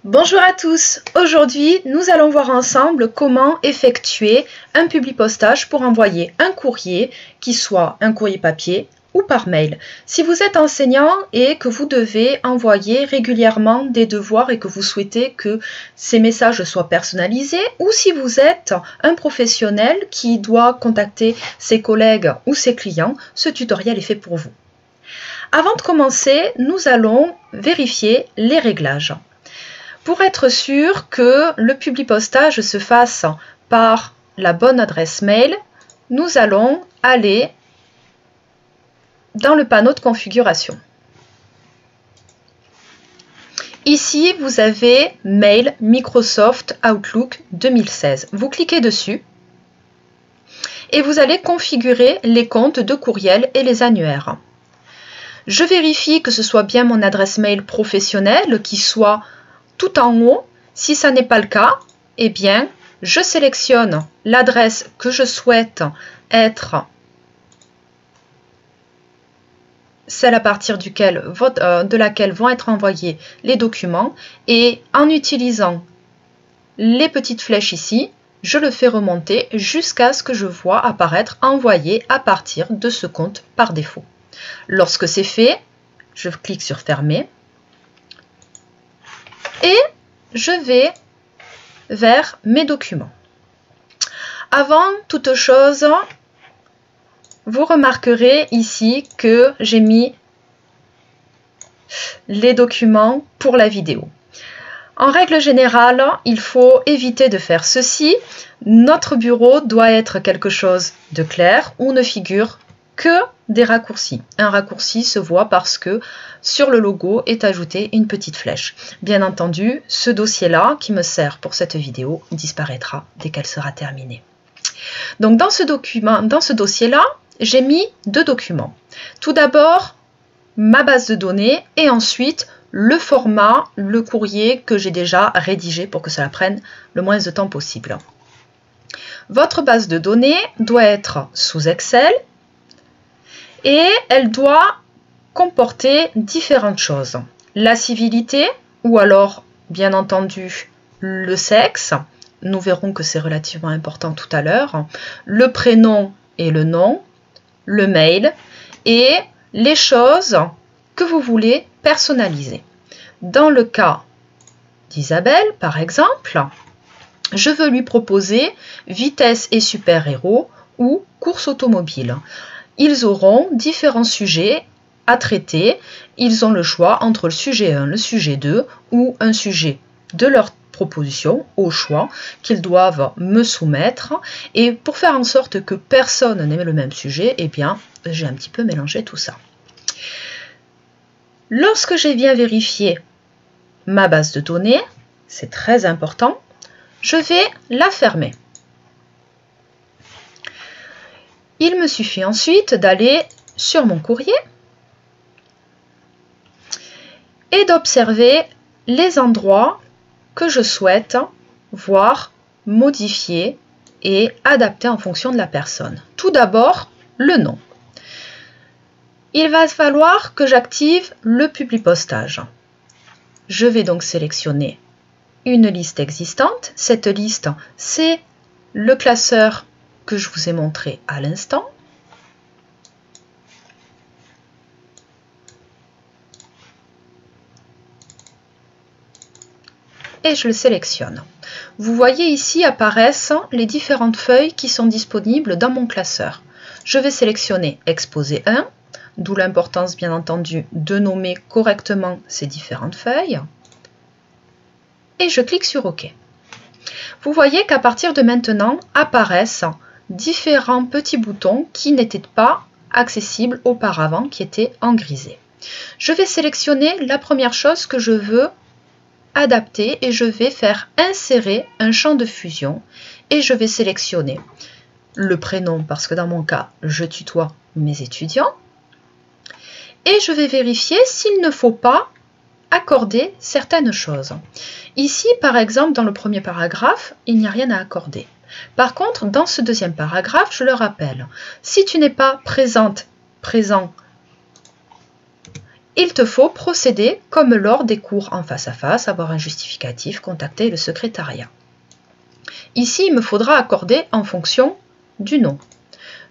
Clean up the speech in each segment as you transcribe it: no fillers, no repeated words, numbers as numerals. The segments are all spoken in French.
Bonjour à tous, aujourd'hui nous allons voir ensemble comment effectuer un publipostage pour envoyer un courrier, qui soit un courrier papier ou par mail. Si vous êtes enseignant et que vous devez envoyer régulièrement des devoirs et que vous souhaitez que ces messages soient personnalisés, ou si vous êtes un professionnel qui doit contacter ses collègues ou ses clients, ce tutoriel est fait pour vous. Avant de commencer, nous allons vérifier les réglages. Pour être sûr que le publipostage se fasse par la bonne adresse mail, nous allons aller dans le panneau de configuration. Ici, vous avez Mail Microsoft Outlook 2016. Vous cliquez dessus et vous allez configurer les comptes de courriel et les annuaires. Je vérifie que ce soit bien mon adresse mail professionnelle qui soit tout en haut. Si ça n'est pas le cas, eh bien, je sélectionne l'adresse que je souhaite être celle à partir de laquelle vont être envoyés les documents, et en utilisant les petites flèches ici, je le fais remonter jusqu'à ce que je vois apparaître envoyé à partir de ce compte par défaut. Lorsque c'est fait, je clique sur fermer et je vais vers mes documents. Avant toute chose, vous remarquerez ici que j'ai mis les documents pour la vidéo. En règle générale, il faut éviter de faire ceci. Notre bureau doit être quelque chose de clair où ne figure que des raccourcis. Un raccourci se voit parce que sur le logo est ajoutée une petite flèche. Bien entendu, ce dossier-là qui me sert pour cette vidéo disparaîtra dès qu'elle sera terminée. Donc dans ce dossier-là, j'ai mis deux documents. Tout d'abord, ma base de données et ensuite le format, le courrier que j'ai déjà rédigé pour que cela prenne le moins de temps possible. Votre base de données doit être sous Excel et elle doit comporter différentes choses. La civilité, ou alors, bien entendu, le sexe. Nous verrons que c'est relativement important tout à l'heure. Le prénom et le nom, le mail et les choses que vous voulez personnaliser. Dans le cas d'Isabelle, par exemple, je veux lui proposer vitesse et super-héros ou course automobile. Ils auront différents sujets à traiter. Ils ont le choix entre le sujet 1, le sujet 2 ou un sujet de leur proposition au choix qu'ils doivent me soumettre. Et pour faire en sorte que personne n'ait le même sujet, eh bien, j'ai un petit peu mélangé tout ça. Lorsque j'ai bien vérifié ma base de données, c'est très important, je vais la fermer. Il me suffit ensuite d'aller sur mon courrier et d'observer les endroits que je souhaite voir modifier et adapter en fonction de la personne. Tout d'abord, le nom. Il va falloir que j'active le publipostage. Je vais donc sélectionner une liste existante. Cette liste, c'est le classeur que je vous ai montré à l'instant. Et je le sélectionne. Vous voyez ici apparaissent les différentes feuilles qui sont disponibles dans mon classeur. Je vais sélectionner Exposé 1, d'où l'importance bien entendu de nommer correctement ces différentes feuilles. Et je clique sur OK. Vous voyez qu'à partir de maintenant apparaissent différents petits boutons qui n'étaient pas accessibles auparavant, qui étaient en grisé. Je vais sélectionner la première chose que je veux adapter et je vais faire insérer un champ de fusion et je vais sélectionner le prénom parce que dans mon cas, je tutoie mes étudiants et je vais vérifier s'il ne faut pas accorder certaines choses. Ici, par exemple, dans le premier paragraphe, il n'y a rien à accorder. Par contre, dans ce deuxième paragraphe, je le rappelle, si tu n'es pas présent il te faut procéder comme lors des cours en face à face, avoir un justificatif, contacter le secrétariat. Ici, il me faudra accorder en fonction du nom.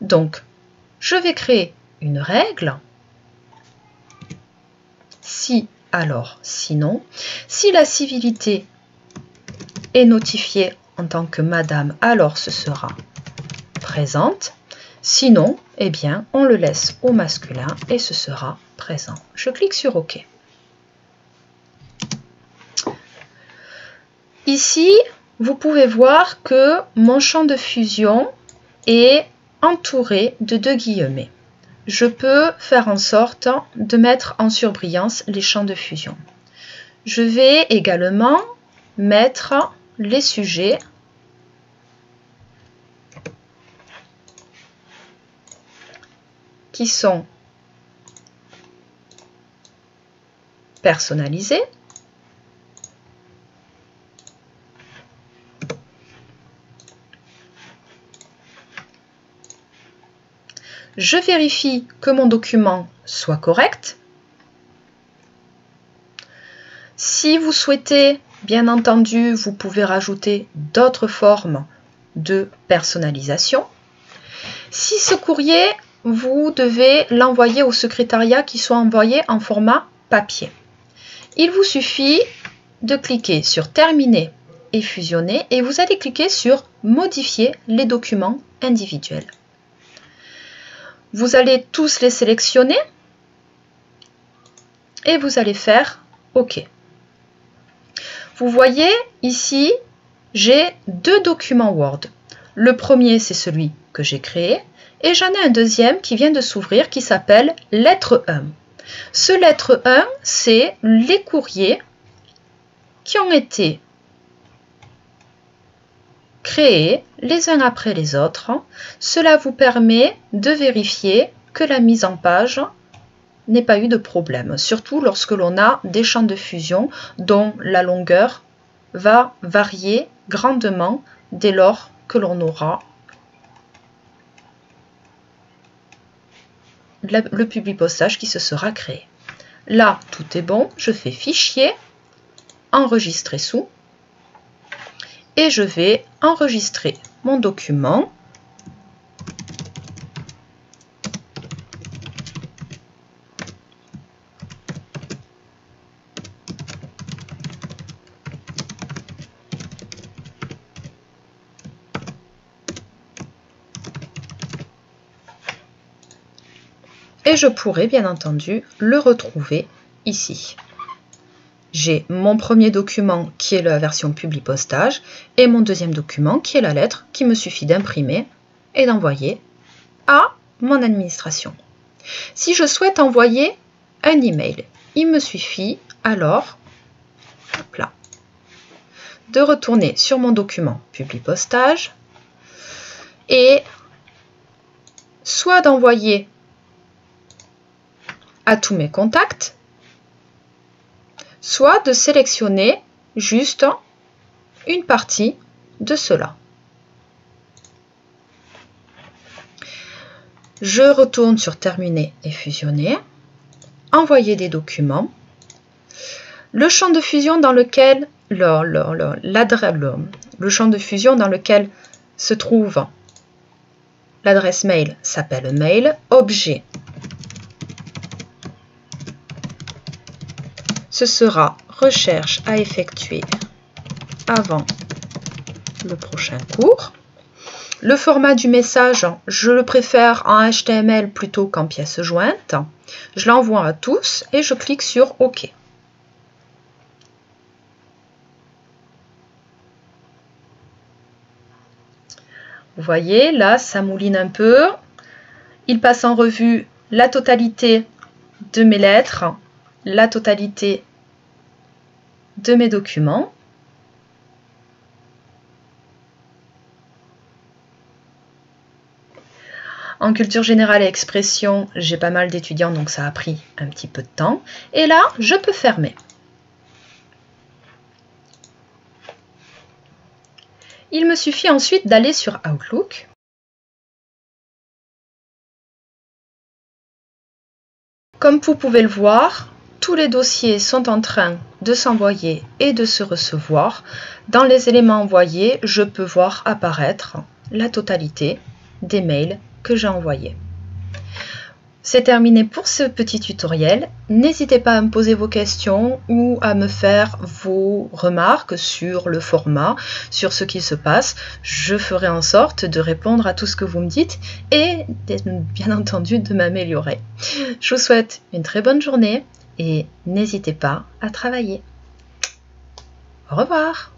Donc, je vais créer une règle. Si, alors, sinon. Si la civilité est notifiée en tant que madame, alors ce sera présente. Sinon, eh bien, on le laisse au masculin et ce sera présent. Je clique sur OK. Ici, vous pouvez voir que mon champ de fusion est entouré de 2 guillemets. Je peux faire en sorte de mettre en surbrillance les champs de fusion. Je vais également mettre les sujets qui sont personnalisés. Je vérifie que mon document soit correct. Si vous souhaitez, bien entendu, vous pouvez rajouter d'autres formes de personnalisation. Si ce courrier, vous devez l'envoyer au secrétariat qui soit envoyé en format papier. Il vous suffit de cliquer sur Terminer et fusionner et vous allez cliquer sur Modifier les documents individuels. Vous allez tous les sélectionner et vous allez faire OK. Vous voyez ici, j'ai 2 documents Word. Le premier, c'est celui que j'ai créé et j'en ai un deuxième qui vient de s'ouvrir qui s'appelle lettre 1. Ce lettre 1, c'est les courriers qui ont été créés les uns après les autres. Cela vous permet de vérifier que la mise en page n'ait pas eu de problème, surtout lorsque l'on a des champs de fusion dont la longueur va varier grandement dès lors que l'on aura le Publipostage qui se sera créé. Là, tout est bon, je fais Fichier, Enregistrer sous, et je vais enregistrer mon document. Et je pourrais bien entendu le retrouver ici. J'ai mon premier document qui est la version Publipostage et mon deuxième document qui est la lettre qu'il me suffit d'imprimer et d'envoyer à mon administration. Si je souhaite envoyer un email, il me suffit alors hop là, de retourner sur mon document Publipostage et soit d'envoyer à tous mes contacts, soit de sélectionner juste une partie de cela. Je retourne sur Terminer et fusionner, envoyer des documents. Le champ de fusion dans lequel le champ de fusion dans lequel se trouve l'adresse mail s'appelle mail. Objet, ce sera recherche à effectuer avant le prochain cours. Le format du message, je le préfère en HTML plutôt qu'en pièce jointe. Je l'envoie à tous et je clique sur OK. Vous voyez, là, ça mouline un peu. Il passe en revue la totalité de mes lettres, la totalité de mes documents. En culture générale et expression, j'ai pas mal d'étudiants, donc ça a pris un petit peu de temps. Et là, je peux fermer. Il me suffit ensuite d'aller sur Outlook. Comme vous pouvez le voir, tous les dossiers sont en train de s'envoyer et de se recevoir, dans les éléments envoyés, je peux voir apparaître la totalité des mails que j'ai envoyés. C'est terminé pour ce petit tutoriel. N'hésitez pas à me poser vos questions ou à me faire vos remarques sur le format, sur ce qui se passe. Je ferai en sorte de répondre à tout ce que vous me dites et bien entendu de m'améliorer. Je vous souhaite une très bonne journée et n'hésitez pas à travailler. Au revoir.